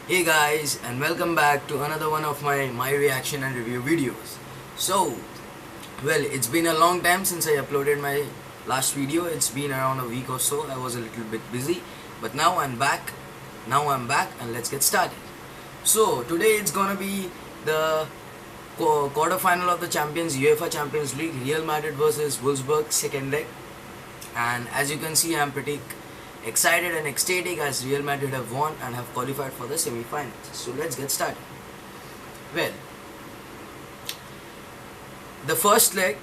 Hey guys, and welcome back to another one of my reaction and review videos. So, it's been a long time since I uploaded my last video. It's been around a week or so. I was a little bit busy, but now I'm back. And let's get started. So, today it's gonna be the quarter-final of the UEFA Champions League, Real Madrid versus Wolfsburg, second leg. And as you can see, I'm pretty excited and ecstatic as Real Madrid have won and have qualified for the semi-finals. So let's get started. Well, the first leg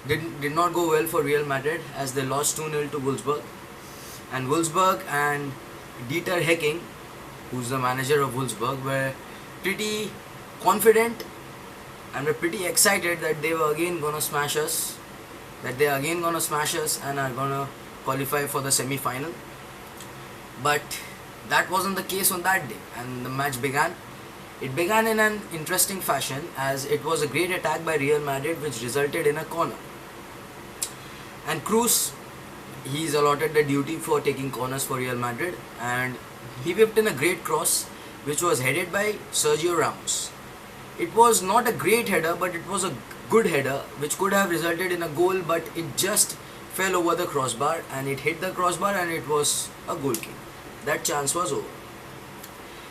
did not go well for Real Madrid as they lost 2-0 to Wolfsburg. And Wolfsburg and Dieter Hecking, who's the manager of Wolfsburg, were pretty confident and were pretty excited that they were again gonna smash us, and are gonna qualify for the semi-final. But that wasn't the case on that day, and the match began. It began in an interesting fashion as it was a great attack by Real Madrid which resulted in a corner. And Cruz, he's allotted the duty for taking corners for Real Madrid, and he whipped in a great cross which was headed by Sergio Ramos. It was not a great header, but it was a good header which could have resulted in a goal, but it just fell over the crossbar and it hit the crossbar and it was a goal kick. That chance was over.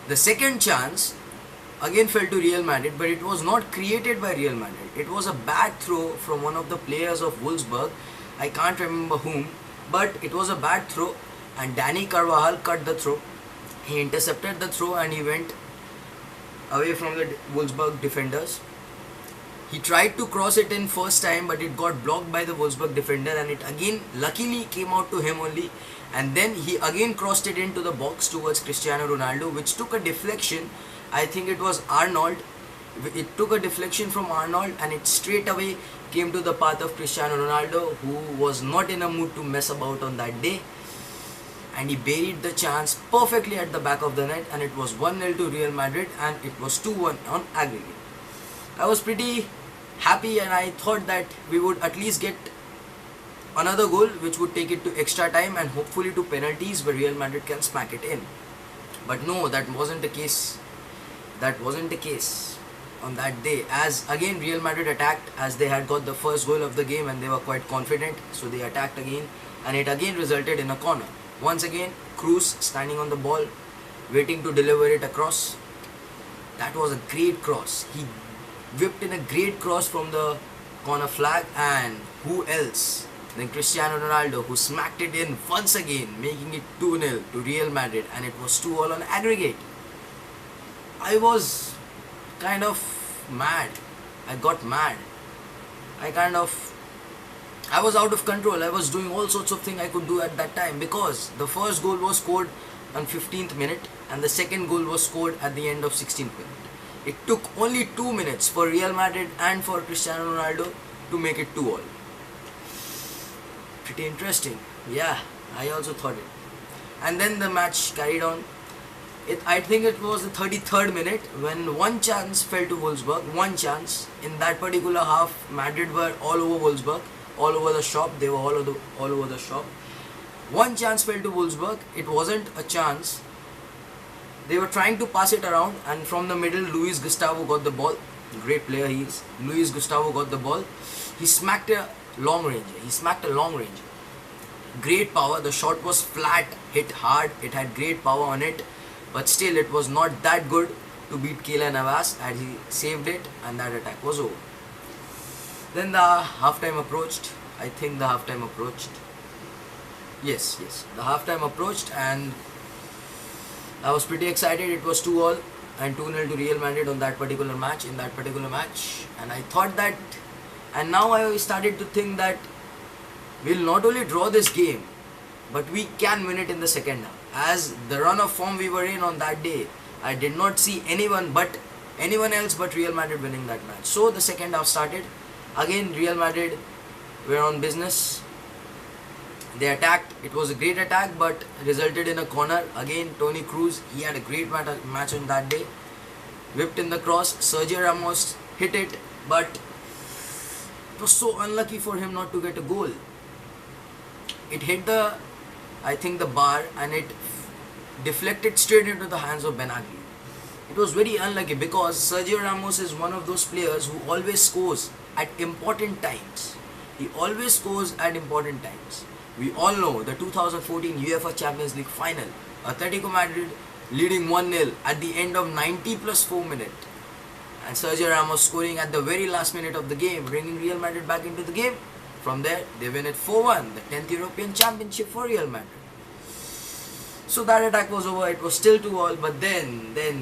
The second chance again fell to Real Madrid, but it was not created by Real Madrid. It was a bad throw from one of the players of Wolfsburg. I can't remember whom, but it was a bad throw and Dani Carvajal cut the throw. He intercepted the throw and he went away from the Wolfsburg defenders. He tried to cross it in first time, but it got blocked by the Wolfsburg defender and it again luckily came out to him only, and then he again crossed it into the box towards Cristiano Ronaldo, which took a deflection. I think it was Arnold. It took a deflection from Arnold and it straight away came to the path of Cristiano Ronaldo, who was not in a mood to mess about on that day, and he buried the chance perfectly at the back of the net, and it was 1-0 to Real Madrid and it was 2-1 on aggregate. I was pretty happy and I thought that we would at least get another goal which would take it to extra time and hopefully to penalties where Real Madrid can smack it in. But no, that wasn't the case. On that day, as again Real Madrid attacked as they had got the first goal of the game and they were quite confident, so they attacked again and it again resulted in a corner. Once again, Cruz standing on the ball waiting to deliver it across. That was a great cross. He whipped in a great cross from the corner flag, and who else than Cristiano Ronaldo, who smacked it in once again, making it 2-0 to Real Madrid, and it was 2-all on aggregate. I was kind of mad. I got mad. I was out of control. I was doing all sorts of things I could do at that time, because the first goal was scored on 15th minute and the second goal was scored at the end of 16th minute. It took only 2 minutes for Real Madrid and for Cristiano Ronaldo to make it 2-all. Pretty interesting. Yeah, I also thought it. And then the match carried on. I think it was the 33rd minute when one chance fell to Wolfsburg. One chance. In that particular half, Madrid were all over Wolfsburg, all over the shop. They were all over the shop. One chance fell to Wolfsburg. It wasn't a chance. They were trying to pass it around, and from the middle, Luis Gustavo got the ball. Great player he is. Luis Gustavo got the ball. He smacked a long range. Great power. The shot was flat, hit hard. It had great power on it, but still it was not that good to beat Keylor Navas, and he saved it, and that attack was over. Then the halftime approached. I think the halftime approached. Yes. The halftime approached, and I was pretty excited. It was 2-all and 2-0 to Real Madrid in that particular match. And I thought that, and now I started to think that we'll not only draw this game, but we can win it in the second half. As the run of form we were in on that day, I did not see anyone else but Real Madrid winning that match. So the second half started. Again, Real Madrid were on business. They attacked. It was a great attack, but resulted in a corner. Again, Toni Kroos, he had a great match on that day. Whipped in the cross. Sergio Ramos hit it, but it was so unlucky for him not to get a goal. It hit the bar, and it deflected straight into the hands of Benagli. It was very unlucky because Sergio Ramos is one of those players who always scores at important times. He always scores at important times. We all know the 2014 UEFA Champions League final. Atletico Madrid leading 1-0 at the end of 90 plus 4 minutes. And Sergio Ramos scoring at the very last minute of the game, bringing Real Madrid back into the game. From there, they win it 4-1, the 10th European Championship for Real Madrid. So that attack was over, it was still 2-all, but then, the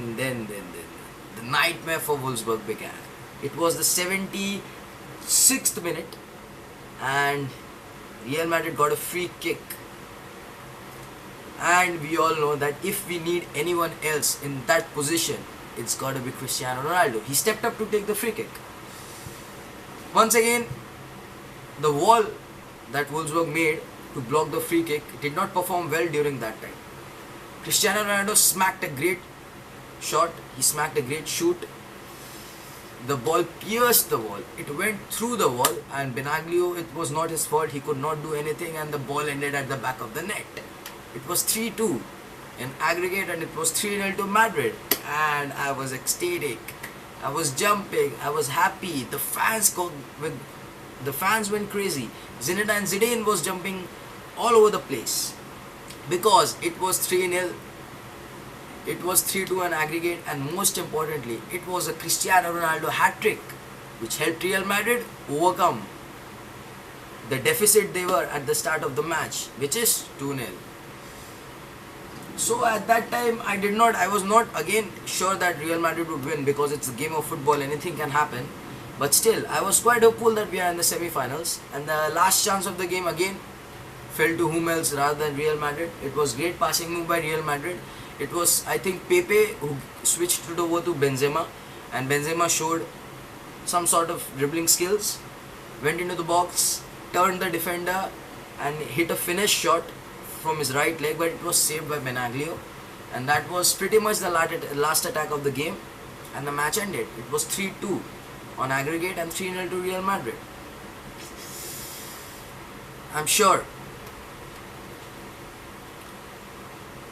nightmare for Wolfsburg began. It was the 76th minute, and Real Madrid got a free kick. And we all know that if we need anyone else in that position, it's got to be Cristiano Ronaldo. He stepped up to take the free kick. Once again, the wall that Wolfsburg made to block the free kick did not perform well during that time. Cristiano Ronaldo smacked a great shot, he smacked a great shoot. The ball pierced the wall, it went through the wall, and Benaglio, it was not his fault, he could not do anything, and the ball ended at the back of the net. It was 3-2 in aggregate, and it was 3-0 to Madrid, and I was ecstatic, I was jumping, I was happy. The fans went crazy. Zinedine Zidane was jumping all over the place because it was 3-0, it was 3-2 on aggregate, and most importantly, it was a Cristiano Ronaldo hat-trick which helped Real Madrid overcome the deficit they were at the start of the match, which is 2-0. So at that time, I was not again sure that Real Madrid would win because it's a game of football, anything can happen. But still, I was quite hopeful that we are in the semi-finals, and the last chance of the game again fell to whom else rather than Real Madrid. It was great passing move by Real Madrid. It was, I think, Pepe who switched it over to Benzema, and Benzema showed some sort of dribbling skills, went into the box, turned the defender and hit a finish shot from his right leg, but it was saved by Benaglio, and that was pretty much the last attack of the game, and the match ended. It was 3-2 on aggregate and 3-0 to Real Madrid. I'm sure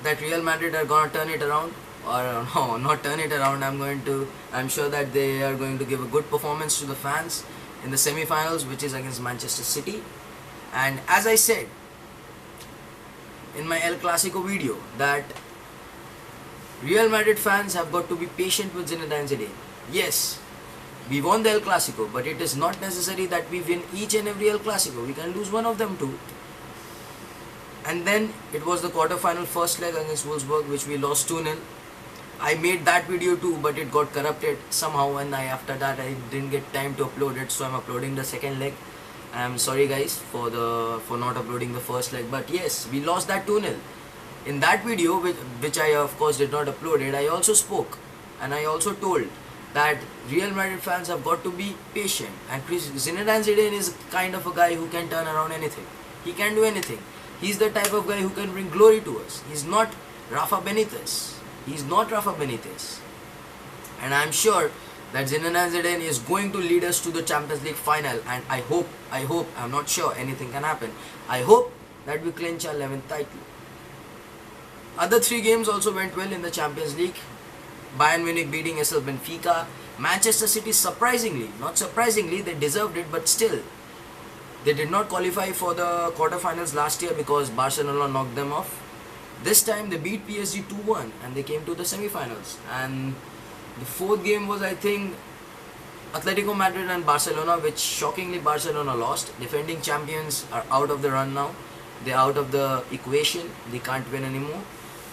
that Real Madrid are going to turn it around, or no, not turn it around. I'm sure that they are going to give a good performance to the fans in the semi-finals, which is against Manchester City. And as I said in my El Clasico video, that Real Madrid fans have got to be patient with Zinedine Zidane. Yes, we won the El Clasico, but it is not necessary that we win each and every El Clasico. We can lose one of them too. And then it was the quarter-final first leg against Wolfsburg, which we lost 2-0. I made that video too, but it got corrupted somehow, and after that I didn't get time to upload it, so I'm uploading the second leg. I'm sorry guys for not uploading the first leg, but yes, we lost that 2-0. In that video, which I of course did not upload it, I also spoke and I also told that Real Madrid fans have got to be patient, and Zinedine Zidane is kind of a guy who can turn around anything. He can do anything. He's the type of guy who can bring glory to us. He's not Rafa Benitez. And I'm sure that Zinedine Zidane is going to lead us to the Champions League final, and I hope, I'm not sure, anything can happen. I hope that we clinch our 11th title. Other 3 games also went well in the Champions League. Bayern Munich beating SL Benfica. Manchester City, not surprisingly, they deserved it, but still, they did not qualify for the quarterfinals last year because Barcelona knocked them off. This time they beat PSG 2-1 and they came to the semi-finals. And the 4th game was, I think, Atletico Madrid and Barcelona, which shockingly Barcelona lost. Defending champions are out of the run now. They're out of the equation. They can't win anymore.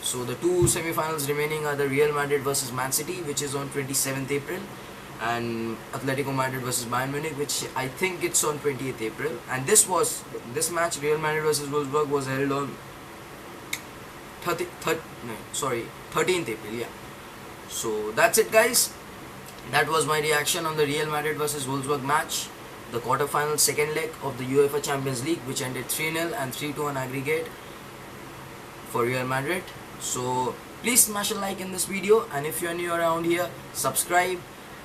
So the 2 semi-finals remaining are the Real Madrid versus Man City, which is on 27th April, and Atletico Madrid versus Bayern Munich, which I think it's on 28th April. And this match, Real Madrid versus Wolfsburg, was held on 13th April, yeah. So that's it guys. That was my reaction on the Real Madrid versus Wolfsburg match, the quarterfinal second leg of the UEFA Champions League, which ended 3-0 and 3-2 on aggregate for Real Madrid. So please smash a like in this video, and if you're new around here, subscribe,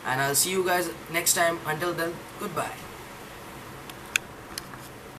and I'll see you guys next time. Until then, goodbye.